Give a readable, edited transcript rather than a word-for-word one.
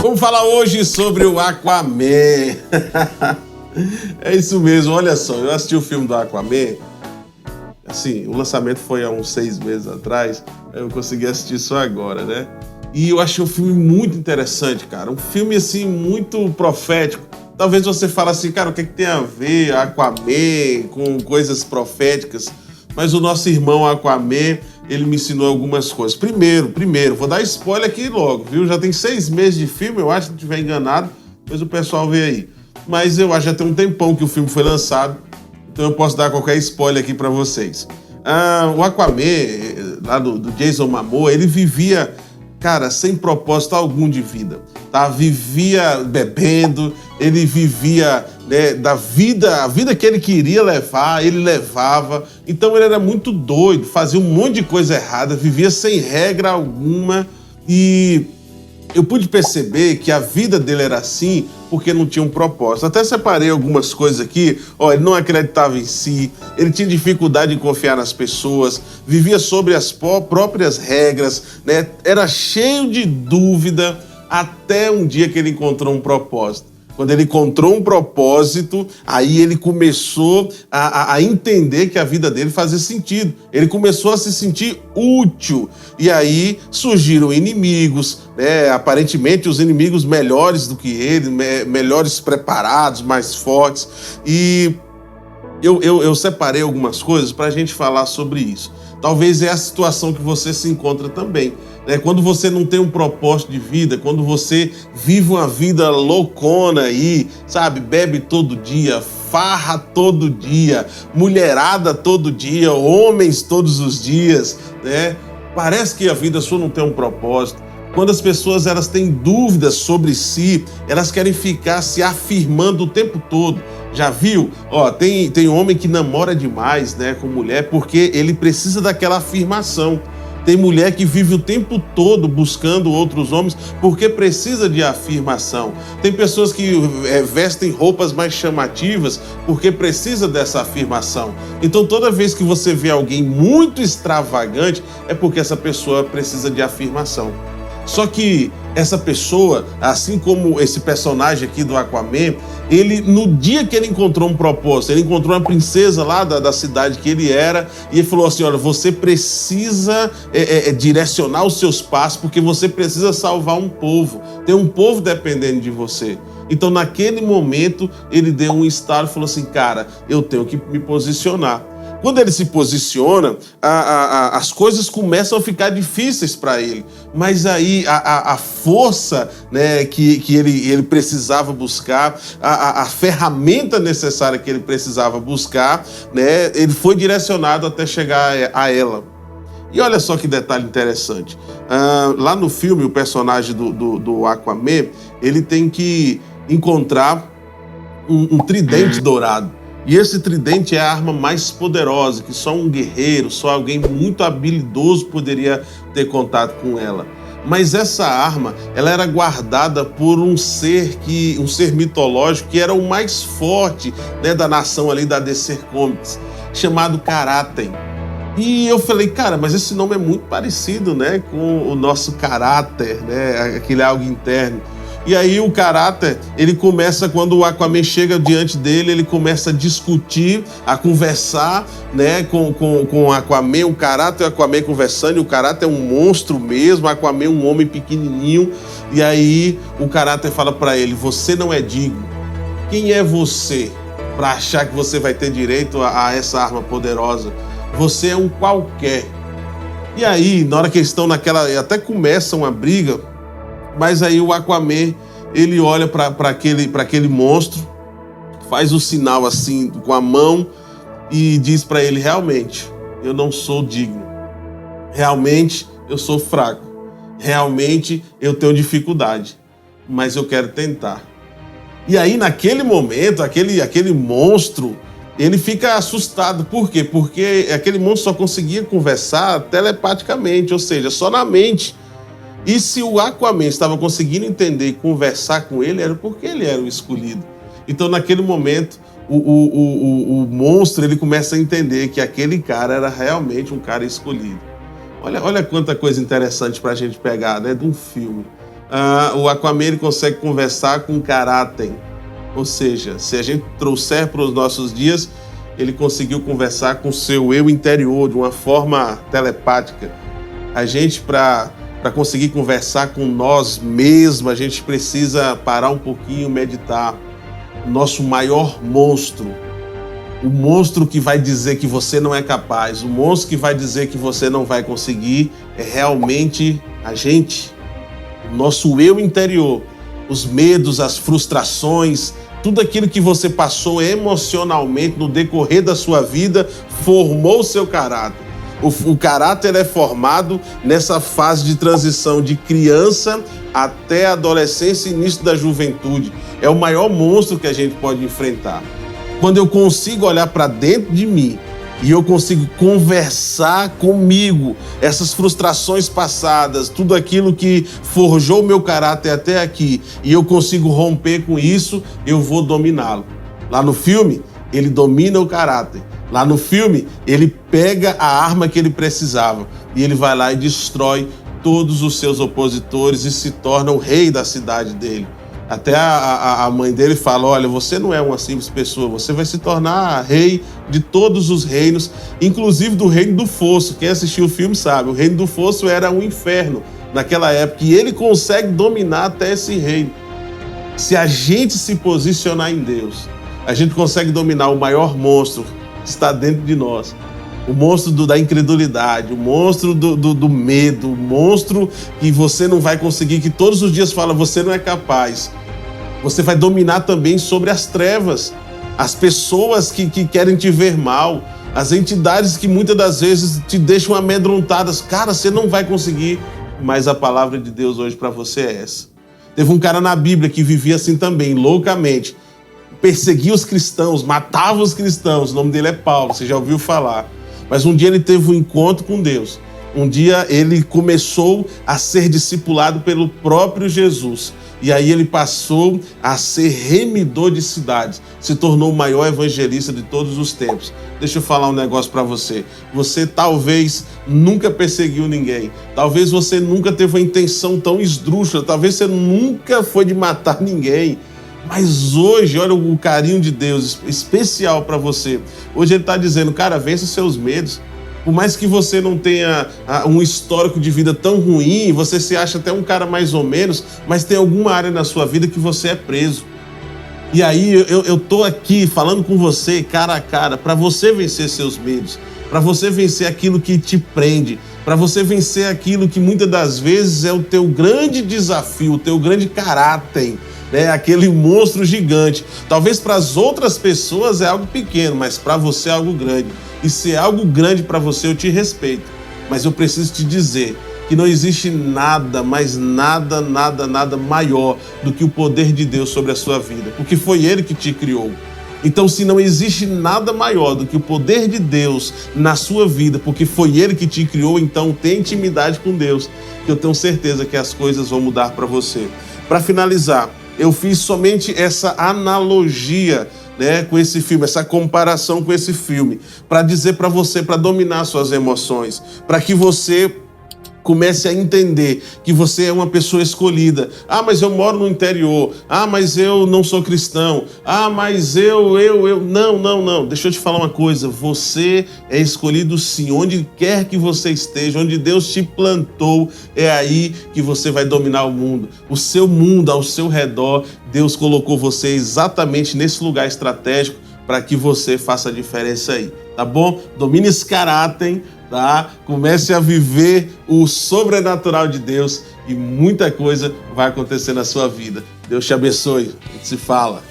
Vamos falar hoje sobre o Aquaman. É isso mesmo, olha só, eu assisti o filme do Aquaman, assim, o lançamento foi há uns 6 meses atrás, eu consegui assistir só agora, né? E eu achei o filme muito interessante, cara, um filme, assim, muito profético. Talvez você fale assim, cara, o que tem a ver Aquaman com coisas proféticas? Mas o nosso irmão Aquaman, ele me ensinou algumas coisas. Primeiro, vou dar spoiler aqui logo, viu? Já tem 6 meses de filme, eu acho que estiver enganado, depois o pessoal vê aí. Mas eu acho que já tem um tempão que o filme foi lançado, então eu posso dar qualquer spoiler aqui pra vocês. O Aquaman, lá do Jason Momoa, ele vivia, cara, sem propósito algum de vida, tá? Vivia bebendo, ele vivia, né, a vida que ele queria levar, ele levava. Então ele era muito doido, fazia um monte de coisa errada, vivia sem regra alguma. E eu pude perceber que a vida dele era assim porque não tinha um propósito. Até separei algumas coisas aqui. Ele não acreditava em si, ele tinha dificuldade em confiar nas pessoas, vivia sobre as próprias regras, né? Era cheio de dúvida até um dia que ele encontrou um propósito. Quando ele encontrou um propósito, aí ele começou a entender que a vida dele fazia sentido. Ele começou a se sentir útil. E aí surgiram inimigos, né? Aparentemente os inimigos melhores do que ele, melhores preparados, mais fortes. E eu separei algumas coisas para a gente falar sobre isso. Talvez é a situação que você se encontra também, né? Quando você não tem um propósito de vida, quando você vive uma vida loucona aí, sabe? Bebe todo dia, farra todo dia, mulherada todo dia, homens todos os dias, né? Parece que a vida sua não tem um propósito. Quando as pessoas elas têm dúvidas sobre si, elas querem ficar se afirmando o tempo todo. Já viu? Tem homem que namora demais, né, com mulher porque ele precisa daquela afirmação. Tem mulher que vive o tempo todo buscando outros homens porque precisa de afirmação. Tem pessoas que vestem roupas mais chamativas porque precisa dessa afirmação. Então toda vez que você vê alguém muito extravagante é porque essa pessoa precisa de afirmação. Só que essa pessoa, assim como esse personagem aqui do Aquaman, ele, no dia que ele encontrou um propósito, ele encontrou uma princesa lá da cidade que ele era, e ele falou assim, olha, você precisa direcionar os seus passos, porque você precisa salvar um povo, tem um povo dependendo de você. Então, naquele momento, ele deu um estalo e falou assim, cara, eu tenho que me posicionar. Quando ele se posiciona, as coisas começam a ficar difíceis para ele. Mas aí a força, né, que ele precisava buscar, a ferramenta necessária que ele precisava buscar, né, ele foi direcionado até chegar a ela. E olha só que detalhe interessante. Lá no filme, o personagem do Aquaman, ele tem que encontrar um tridente dourado. E esse tridente é a arma mais poderosa, que só um guerreiro, só alguém muito habilidoso poderia ter contato com ela. Mas essa arma, ela era guardada por um ser mitológico que era o mais forte, né, da nação ali da DC Comics, chamado Karaten. E eu falei, cara, mas esse nome é muito parecido, né, com o nosso caráter, né, aquele algo interno. E aí o caráter, ele começa, quando o Aquaman chega diante dele, ele começa a discutir, a conversar, né, com o Aquaman, o caráter e o Aquaman conversando, e o caráter é um monstro mesmo, o Aquaman é um homem pequenininho, e aí o caráter fala para ele, você não é digno. Quem é você para achar que você vai ter direito a essa arma poderosa? Você é um qualquer. E aí, na hora que eles estão até começa uma briga, mas aí o Aquaman, ele olha para aquele monstro, faz o sinal assim com a mão e diz para ele, realmente, eu não sou digno. Realmente, eu sou fraco. Realmente, eu tenho dificuldade. Mas eu quero tentar. E aí, naquele momento, aquele monstro, ele fica assustado. Por quê? Porque aquele monstro só conseguia conversar telepaticamente, ou seja, só na mente. E se o Aquaman estava conseguindo entender e conversar com ele, era porque ele era o escolhido. Então, naquele momento, o monstro ele começa a entender que aquele cara era realmente um cara escolhido. Olha quanta coisa interessante para a gente pegar, né, de um filme. o Aquaman ele consegue conversar com caráter. Ou seja, se a gente trouxer para os nossos dias, ele conseguiu conversar com o seu eu interior de uma forma telepática. A gente, para conseguir conversar com nós mesmos, a gente precisa parar um pouquinho, meditar. O nosso maior monstro, o monstro que vai dizer que você não é capaz, o monstro que vai dizer que você não vai conseguir, é realmente a gente, o nosso eu interior. Os medos, as frustrações, tudo aquilo que você passou emocionalmente no decorrer da sua vida formou o seu caráter. O caráter é formado nessa fase de transição de criança até a adolescência e início da juventude. É o maior monstro que a gente pode enfrentar. Quando eu consigo olhar para dentro de mim e eu consigo conversar comigo, essas frustrações passadas, tudo aquilo que forjou o meu caráter até aqui, e eu consigo romper com isso, eu vou dominá-lo. Lá no filme, ele domina o caráter. Lá no filme, ele pega a arma que ele precisava e ele vai lá e destrói todos os seus opositores e se torna o rei da cidade dele. Até a mãe dele fala, olha, você não é uma simples pessoa, você vai se tornar rei de todos os reinos, inclusive do reino do fosso. Quem assistiu o filme sabe, o reino do fosso era um inferno naquela época e ele consegue dominar até esse reino. Se a gente se posicionar em Deus, a gente consegue dominar o maior monstro que está dentro de nós. O monstro da incredulidade, o monstro do medo, o monstro que você não vai conseguir, que todos os dias fala, você não é capaz. Você vai dominar também sobre as trevas, as pessoas que querem te ver mal, as entidades que muitas das vezes te deixam amedrontadas. Cara, você não vai conseguir, mas a palavra de Deus hoje para você é essa. Teve um cara na Bíblia que vivia assim também, loucamente. Perseguia os cristãos, matava os cristãos. O nome dele é Paulo, você já ouviu falar. Mas um dia ele teve um encontro com Deus. Um dia ele começou a ser discipulado pelo próprio Jesus. E aí ele passou a ser remidor de cidades. Se tornou o maior evangelista de todos os tempos. Deixa eu falar um negócio para você. Você talvez nunca perseguiu ninguém. Talvez você nunca teve uma intenção tão esdrúxula. Talvez você nunca foi de matar ninguém. Mas hoje, olha o carinho de Deus especial para você. Hoje ele está dizendo, cara, vença seus medos. Por mais que você não tenha um histórico de vida tão ruim, você se acha até um cara mais ou menos, mas tem alguma área na sua vida que você é preso. E aí eu tô aqui falando com você, cara a cara, para você vencer seus medos, para você vencer aquilo que te prende, para você vencer aquilo que muitas das vezes é o teu grande desafio, o teu grande caráter. Aquele monstro gigante. Talvez para as outras pessoas é algo pequeno, mas para você é algo grande. E se é algo grande para você, eu te respeito. Mas eu preciso te dizer que não existe nada, mas nada maior do que o poder de Deus sobre a sua vida, porque foi Ele que te criou. Então, se não existe nada maior do que o poder de Deus na sua vida, porque foi Ele que te criou, então tenha intimidade com Deus, que eu tenho certeza que as coisas vão mudar para você. Para finalizar, eu fiz somente essa analogia, com esse filme, essa comparação com esse filme, para dizer para você, para dominar suas emoções, para que você comece a entender que você é uma pessoa escolhida. Ah, mas eu moro no interior. Ah, mas eu não sou cristão. Ah, mas eu... Não. Deixa eu te falar uma coisa. Você é escolhido sim. Onde quer que você esteja, onde Deus te plantou, é aí que você vai dominar o mundo. O seu mundo ao seu redor, Deus colocou você exatamente nesse lugar estratégico para que você faça a diferença aí. Tá bom? Domine esse caráter, tá? Comece a viver o sobrenatural de Deus e muita coisa vai acontecer na sua vida. Deus te abençoe. A gente se fala.